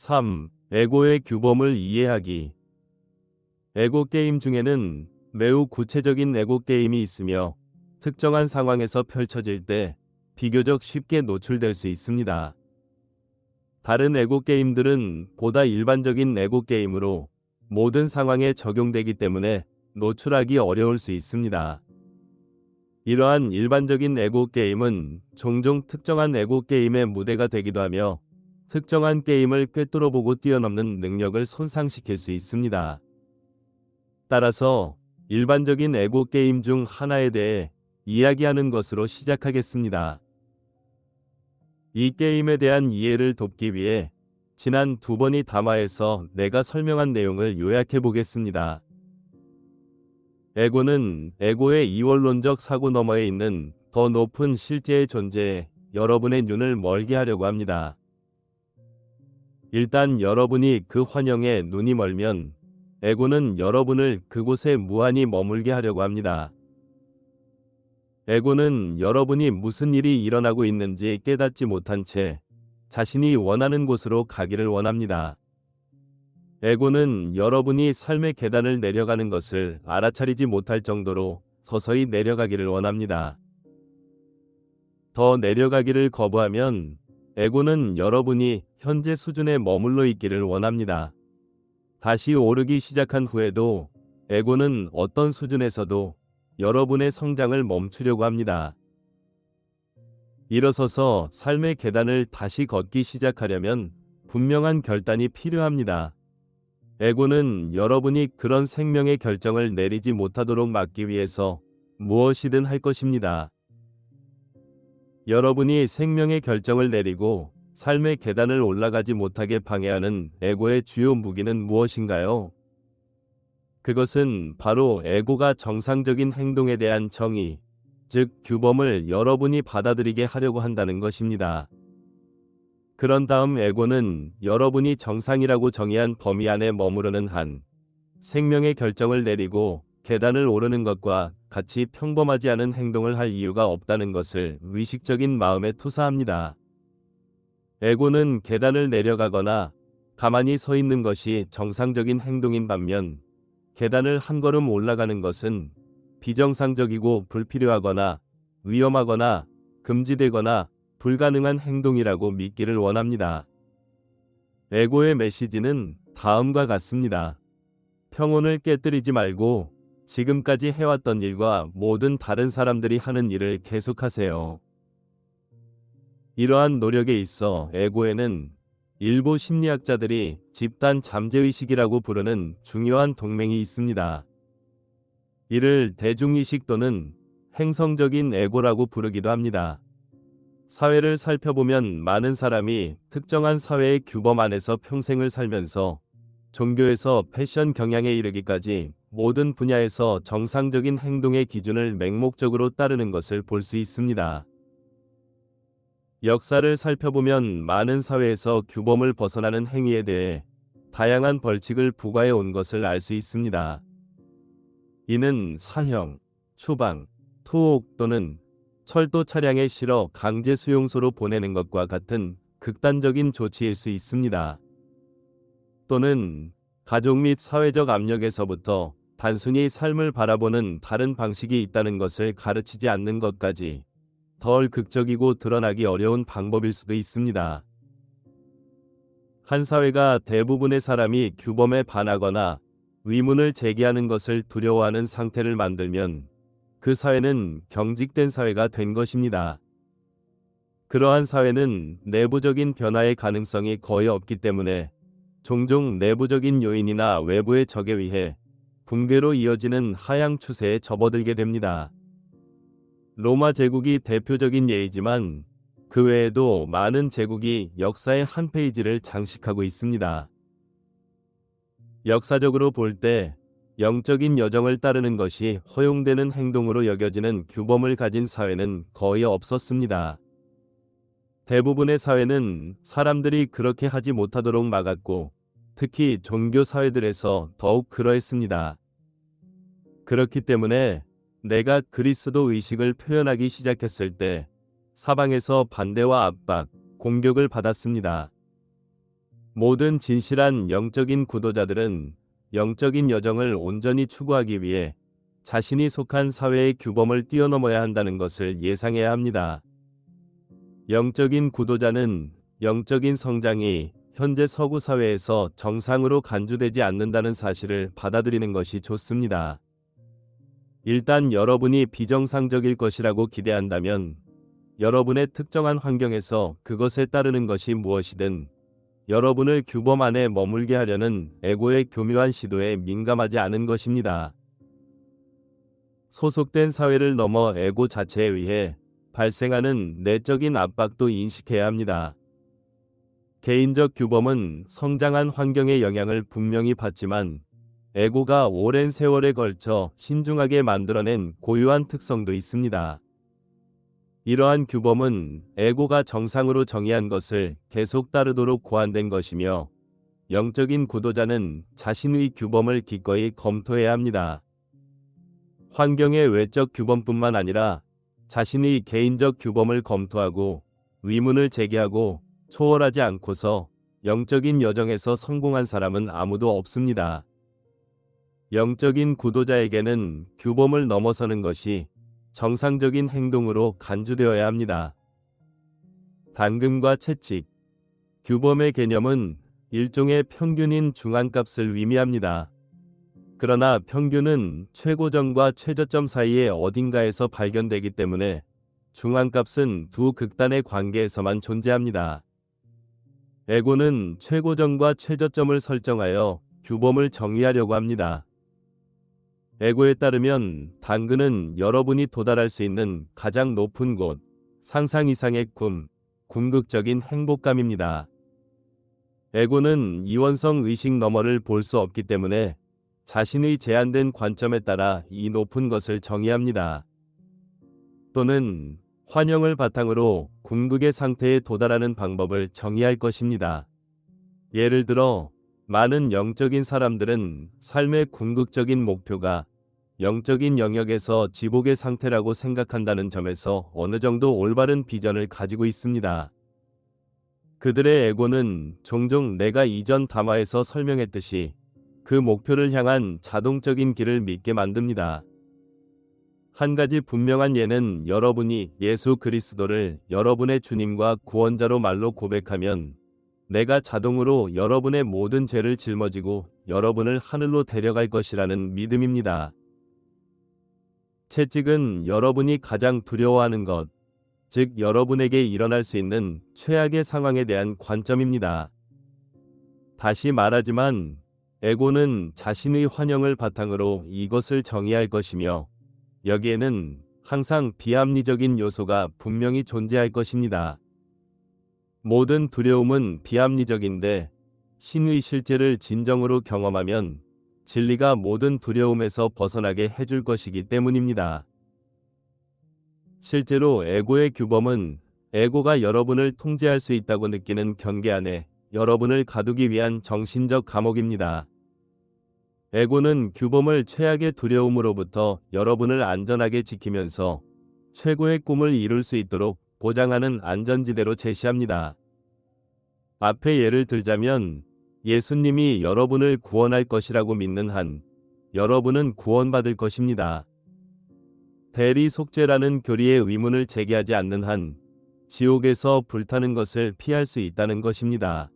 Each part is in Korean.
3. 에고의 규범을 이해하기. 에고 게임 중에는 매우 구체적인 에고 게임이 있으며 특정한 상황에서 펼쳐질 때 비교적 쉽게 노출될 수 있습니다. 다른 에고 게임들은 보다 일반적인 에고 게임으로 모든 상황에 적용되기 때문에 노출하기 어려울 수 있습니다. 이러한 일반적인 에고 게임은 종종 특정한 에고 게임의 무대가 되기도 하며 특정한 게임을 꿰뚫어보고 뛰어넘는 능력을 손상시킬 수 있습니다. 따라서 일반적인 에고 게임 중 하나에 대해 이야기하는 것으로 시작하겠습니다. 이 게임에 대한 이해를 돕기 위해 지난 2번이 담화에서 내가 설명한 내용을 요약해 보겠습니다. 에고는 에고의 이원론적 사고 너머에 있는 더 높은 실제의 존재에 여러분의 눈을 멀게 하려고 합니다. 일단 여러분이 그 환영에 눈이 멀면 에고는 여러분을 그곳에 무한히 머물게 하려고 합니다. 에고는 여러분이 무슨 일이 일어나고 있는지 깨닫지 못한 채 자신이 원하는 곳으로 가기를 원합니다. 에고는 여러분이 삶의 계단을 내려가는 것을 알아차리지 못할 정도로 서서히 내려가기를 원합니다. 더 내려가기를 거부하면 에고는 여러분이 현재 수준에 머물러 있기를 원합니다. 다시 오르기 시작한 후에도 에고는 어떤 수준에서도 여러분의 성장을 멈추려고 합니다. 일어서서 삶의 계단을 다시 걷기 시작하려면 분명한 결단이 필요합니다. 에고는 여러분이 그런 생명의 결정을 내리지 못하도록 막기 위해서 무엇이든 할 것입니다. 여러분이 생명의 결정을 내리고 삶의 계단을 올라가지 못하게 방해하는 에고의 주요 무기는 무엇인가요? 그것은 바로 에고가 정상적인 행동에 대한 정의, 즉 규범을 여러분이 받아들이게 하려고 한다는 것입니다. 그런 다음 에고는 여러분이 정상이라고 정의한 범위 안에 머무르는 한 생명의 결정을 내리고 계단을 오르는 것과 같이 평범하지 않은 행동을 할 이유가 없다는 것을 의식적인 마음에 투사합니다. 에고는 계단을 내려가거나 가만히 서 있는 것이 정상적인 행동인 반면 계단을 한 걸음 올라가는 것은 비정상적이고 불필요하거나 위험하거나 금지되거나 불가능한 행동이라고 믿기를 원합니다. 에고의 메시지는 다음과 같습니다. 평온을 깨뜨리지 말고 지금까지 해왔던 일과 모든 다른 사람들이 하는 일을 계속하세요. 이러한 노력에 있어 에고에는 일부 심리학자들이 집단 잠재의식이라고 부르는 중요한 동맹이 있습니다. 이를 대중의식 또는 행성적인 에고라고 부르기도 합니다. 사회를 살펴보면 많은 사람이 특정한 사회의 규범 안에서 평생을 살면서 종교에서 패션 경향에 이르기까지 모든 분야에서 정상적인 행동의 기준을 맹목적으로 따르는 것을 볼 수 있습니다. 역사를 살펴보면 많은 사회에서 규범을 벗어나는 행위에 대해 다양한 벌칙을 부과해 온 것을 알 수 있습니다. 이는 사형, 추방, 투옥 또는 철도 차량에 실어 강제 수용소로 보내는 것과 같은 극단적인 조치일 수 있습니다. 또는 가족 및 사회적 압력에서부터 단순히 삶을 바라보는 다른 방식이 있다는 것을 가르치지 않는 것까지 덜 극적이고 드러나기 어려운 방법일 수도 있습니다. 한 사회가 대부분의 사람이 규범에 반하거나 의문을 제기하는 것을 두려워하는 상태를 만들면 그 사회는 경직된 사회가 된 것입니다. 그러한 사회는 내부적인 변화의 가능성이 거의 없기 때문에 종종 내부적인 요인이나 외부의 적에 의해 붕괴로 이어지는 하향 추세에 접어들게 됩니다. 로마 제국이 대표적인 예이지만 그 외에도 많은 제국이 역사의 한 페이지를 장식하고 있습니다. 역사적으로 볼 때 영적인 여정을 따르는 것이 허용되는 행동으로 여겨지는 규범을 가진 사회는 거의 없었습니다. 대부분의 사회는 사람들이 그렇게 하지 못하도록 막았고 특히 종교 사회들에서 더욱 그러했습니다. 그렇기 때문에 내가 그리스도 의식을 표현하기 시작했을 때 사방에서 반대와 압박, 공격을 받았습니다. 모든 진실한 영적인 구도자들은 영적인 여정을 온전히 추구하기 위해 자신이 속한 사회의 규범을 뛰어넘어야 한다는 것을 예상해야 합니다. 영적인 구도자는 영적인 성장이 현재 서구 사회에서 정상으로 간주되지 않는다는 사실을 받아들이는 것이 좋습니다. 일단 여러분이 비정상적일 것이라고 기대한다면 여러분의 특정한 환경에서 그것에 따르는 것이 무엇이든 여러분을 규범 안에 머물게 하려는 에고의 교묘한 시도에 민감하지 않은 것입니다. 소속된 사회를 넘어 에고 자체에 의해 발생하는 내적인 압박도 인식해야 합니다. 개인적 규범은 성장한 환경의 영향을 분명히 받지만 에고가 오랜 세월에 걸쳐 신중하게 만들어낸 고유한 특성도 있습니다. 이러한 규범은 에고가 정상으로 정의한 것을 계속 따르도록 고안된 것이며 영적인 구도자는 자신의 규범을 기꺼이 검토해야 합니다. 환경의 외적 규범뿐만 아니라 자신의 개인적 규범을 검토하고 의문을 제기하고 초월하지 않고서 영적인 여정에서 성공한 사람은 아무도 없습니다. 영적인 구도자에게는 규범을 넘어서는 것이 정상적인 행동으로 간주되어야 합니다. 당근과 채찍. 규범의 개념은 일종의 평균인 중앙값을 의미합니다. 그러나 평균은 최고점과 최저점 사이의 어딘가에서 발견되기 때문에 중앙값은 두 극단의 관계에서만 존재합니다. 에고는 최고점과 최저점을 설정하여 규범을 정의하려고 합니다. 에고에 따르면 당근은 여러분이 도달할 수 있는 가장 높은 곳, 상상 이상의 꿈, 궁극적인 행복감입니다. 에고는 이원성 의식 너머를 볼 수 없기 때문에 자신의 제한된 관점에 따라 이 높은 것을 정의합니다. 또는 환영을 바탕으로 궁극의 상태에 도달하는 방법을 정의할 것입니다. 예를 들어 많은 영적인 사람들은 삶의 궁극적인 목표가 영적인 영역에서 지복의 상태라고 생각한다는 점에서 어느 정도 올바른 비전을 가지고 있습니다. 그들의 에고는 종종 내가 이전 담화에서 설명했듯이 그 목표를 향한 자동적인 길을 믿게 만듭니다. 한 가지 분명한 예는 여러분이 예수 그리스도를 여러분의 주님과 구원자로 말로 고백하면 내가 자동으로 여러분의 모든 죄를 짊어지고 여러분을 하늘로 데려갈 것이라는 믿음입니다. 채찍은 여러분이 가장 두려워하는 것, 즉 여러분에게 일어날 수 있는 최악의 상황에 대한 관점입니다. 다시 말하지만 에고는 자신의 환영을 바탕으로 이것을 정의할 것이며 여기에는 항상 비합리적인 요소가 분명히 존재할 것입니다. 모든 두려움은 비합리적인데 신의 실제를 진정으로 경험하면 진리가 모든 두려움에서 벗어나게 해줄 것이기 때문입니다. 실제로 에고의 규범은 에고가 여러분을 통제할 수 있다고 느끼는 경계 안에 여러분을 가두기 위한 정신적 감옥입니다. 에고는 규범을 최악의 두려움으로부터 여러분을 안전하게 지키면서 최고의 꿈을 이룰 수 있도록 보장하는 안전지대로 제시합니다. 앞에 예를 들자면 예수님이 여러분을 구원할 것이라고 믿는 한 여러분은 구원받을 것입니다. 대리 속죄라는 교리의 의문을 제기하지 않는 한 지옥에서 불타는 것을 피할 수 있다는 것입니다.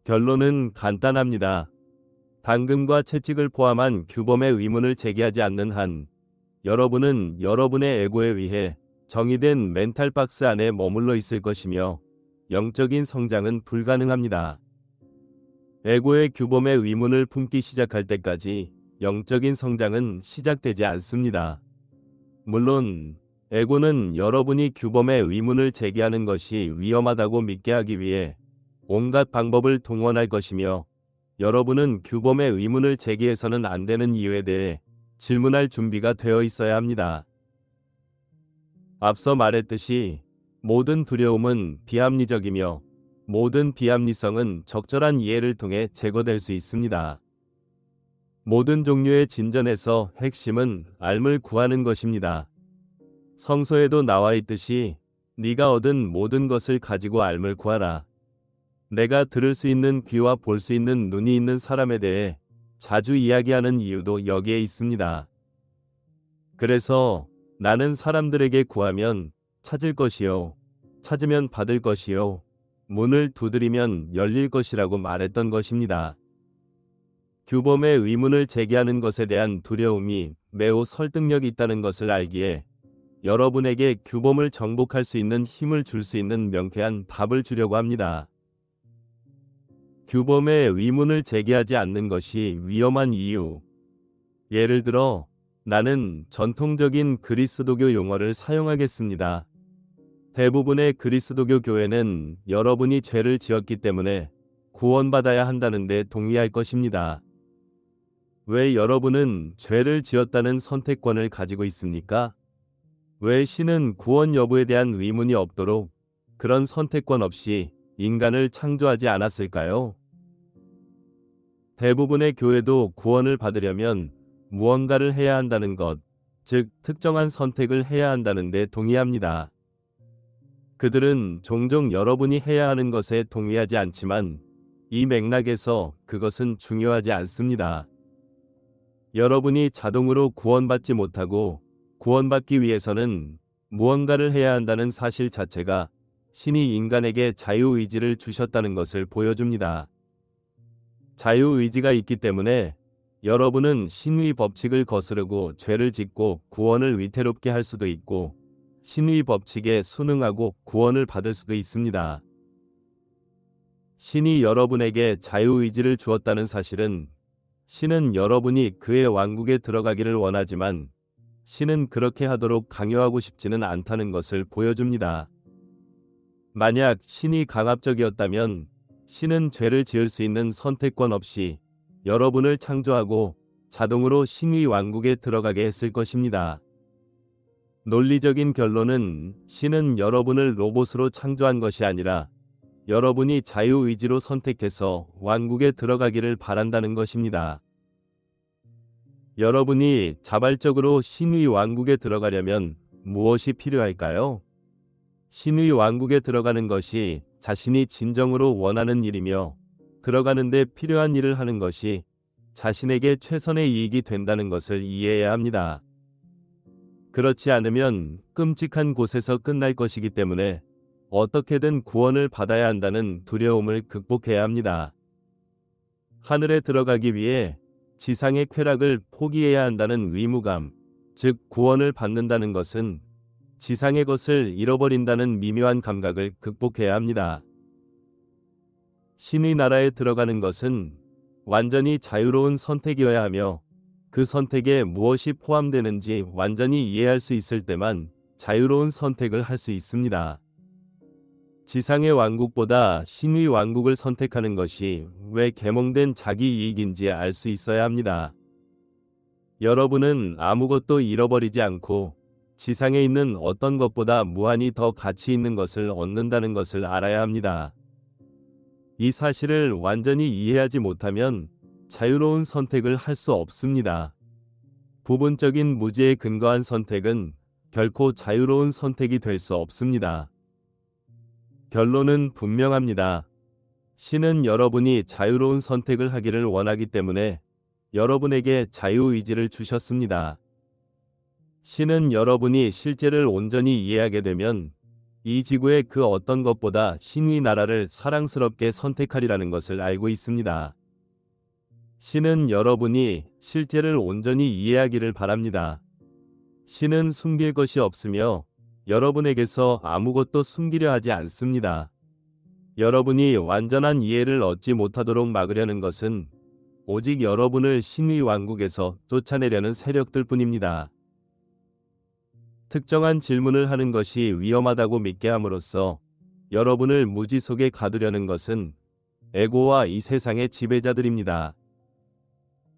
결론은 간단합니다. 당근과 채찍을 포함한 규범의 의문을 제기하지 않는 한 여러분은 여러분의 에고에 의해 정의된 멘탈 박스 안에 머물러 있을 것이며 영적인 성장은 불가능합니다. 에고의 규범의 의문을 품기 시작할 때까지 영적인 성장은 시작되지 않습니다. 물론 에고는 여러분이 규범의 의문을 제기하는 것이 위험하다고 믿게 하기 위해 온갖 방법을 동원할 것이며 여러분은 규범의 의문을 제기해서는 안 되는 이유에 대해 질문할 준비가 되어 있어야 합니다. 앞서 말했듯이 모든 두려움은 비합리적이며 모든 비합리성은 적절한 이해를 통해 제거될 수 있습니다. 모든 종류의 진전에서 핵심은 알을 구하는 것입니다. 성서에도 나와 있듯이 네가 얻은 모든 것을 가지고 알을 구하라. 내가 들을 수 있는 귀와 볼 수 있는 눈이 있는 사람에 대해 자주 이야기하는 이유도 여기에 있습니다. 그래서 나는 사람들에게 구하면 찾을 것이요. 찾으면 받을 것이요. 문을 두드리면 열릴 것이라고 말했던 것입니다. 규범의 의문을 제기하는 것에 대한 두려움이 매우 설득력이 있다는 것을 알기에 여러분에게 규범을 정복할 수 있는 힘을 줄 수 있는 명쾌한 답을 주려고 합니다. 규범의 의문을 제기하지 않는 것이 위험한 이유. 예를 들어, 나는 전통적인 그리스도교 용어를 사용하겠습니다. 대부분의 그리스도교 교회는 여러분이 죄를 지었기 때문에 구원받아야 한다는 데 동의할 것입니다. 왜 여러분은 죄를 지었다는 선택권을 가지고 있습니까? 왜 신은 구원 여부에 대한 의문이 없도록 그런 선택권 없이 인간을 창조하지 않았을까요? 대부분의 교회도 구원을 받으려면 무언가를 해야 한다는 것, 즉 특정한 선택을 해야 한다는 데 동의합니다. 그들은 종종 여러분이 해야 하는 것에 동의하지 않지만 이 맥락에서 그것은 중요하지 않습니다. 여러분이 자동으로 구원받지 못하고 구원받기 위해서는 무언가를 해야 한다는 사실 자체가 신이 인간에게 자유의지를 주셨다는 것을 보여줍니다. 자유의지가 있기 때문에 여러분은 신의 법칙을 거스르고 죄를 짓고 구원을 위태롭게 할 수도 있고 신의 법칙에 순응하고 구원을 받을 수도 있습니다. 신이 여러분에게 자유의지를 주었다는 사실은 신은 여러분이 그의 왕국에 들어가기를 원하지만 신은 그렇게 하도록 강요하고 싶지는 않다는 것을 보여줍니다. 만약 신이 강압적이었다면 신은 죄를 지을 수 있는 선택권 없이 여러분을 창조하고 자동으로 신의 왕국에 들어가게 했을 것입니다. 논리적인 결론은 신은 여러분을 로봇으로 창조한 것이 아니라 여러분이 자유의지로 선택해서 왕국에 들어가기를 바란다는 것입니다. 여러분이 자발적으로 신의 왕국에 들어가려면 무엇이 필요할까요? 신의 왕국에 들어가는 것이 자신이 진정으로 원하는 일이며 들어가는데 필요한 일을 하는 것이 자신에게 최선의 이익이 된다는 것을 이해해야 합니다. 그렇지 않으면 끔찍한 곳에서 끝날 것이기 때문에 어떻게든 구원을 받아야 한다는 두려움을 극복해야 합니다. 하늘에 들어가기 위해 지상의 쾌락을 포기해야 한다는 의무감, 즉 구원을 받는다는 것은 지상의 것을 잃어버린다는 미묘한 감각을 극복해야 합니다. 신의 나라에 들어가는 것은 완전히 자유로운 선택이어야 하며 그 선택에 무엇이 포함되는지 완전히 이해할 수 있을 때만 자유로운 선택을 할 수 있습니다. 지상의 왕국보다 신의 왕국을 선택하는 것이 왜 계몽된 자기 이익인지 알 수 있어야 합니다. 여러분은 아무것도 잃어버리지 않고 지상에 있는 어떤 것보다 무한히 더 가치 있는 것을 얻는다는 것을 알아야 합니다. 이 사실을 완전히 이해하지 못하면 자유로운 선택을 할 수 없습니다. 부분적인 무지에 근거한 선택은 결코 자유로운 선택이 될 수 없습니다. 결론은 분명합니다. 신은 여러분이 자유로운 선택을 하기를 원하기 때문에 여러분에게 자유의지를 주셨습니다. 신은 여러분이 실제를 온전히 이해하게 되면 이 지구의 그 어떤 것보다 신의 나라를 사랑스럽게 선택하리라는 것을 알고 있습니다. 신은 여러분이 실제를 온전히 이해하기를 바랍니다. 신은 숨길 것이 없으며 여러분에게서 아무것도 숨기려 하지 않습니다. 여러분이 완전한 이해를 얻지 못하도록 막으려는 것은 오직 여러분을 신의 왕국에서 쫓아내려는 세력들 뿐입니다. 특정한 질문을 하는 것이 위험하다고 믿게 함으로써 여러분을 무지 속에 가두려는 것은 에고와 이 세상의 지배자들입니다.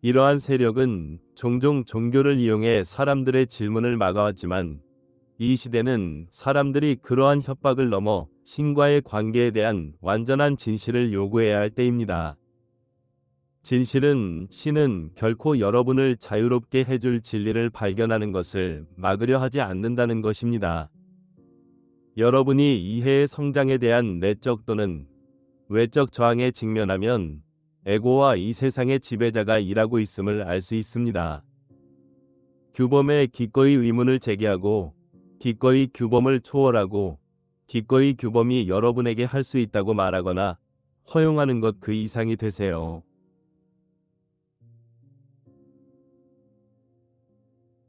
이러한 세력은 종종 종교를 이용해 사람들의 질문을 막아왔지만 이 시대는 사람들이 그러한 협박을 넘어 신과의 관계에 대한 완전한 진실을 요구해야 할 때입니다. 진실은 신은 결코 여러분을 자유롭게 해줄 진리를 발견하는 것을 막으려 하지 않는다는 것입니다. 여러분이 이해의 성장에 대한 내적 또는 외적 저항에 직면하면 에고와 이 세상의 지배자가 일하고 있음을 알 수 있습니다. 규범에 기꺼이 의문을 제기하고 기꺼이 규범을 초월하고 기꺼이 규범이 여러분에게 할 수 있다고 말하거나 허용하는 것 그 이상이 되세요.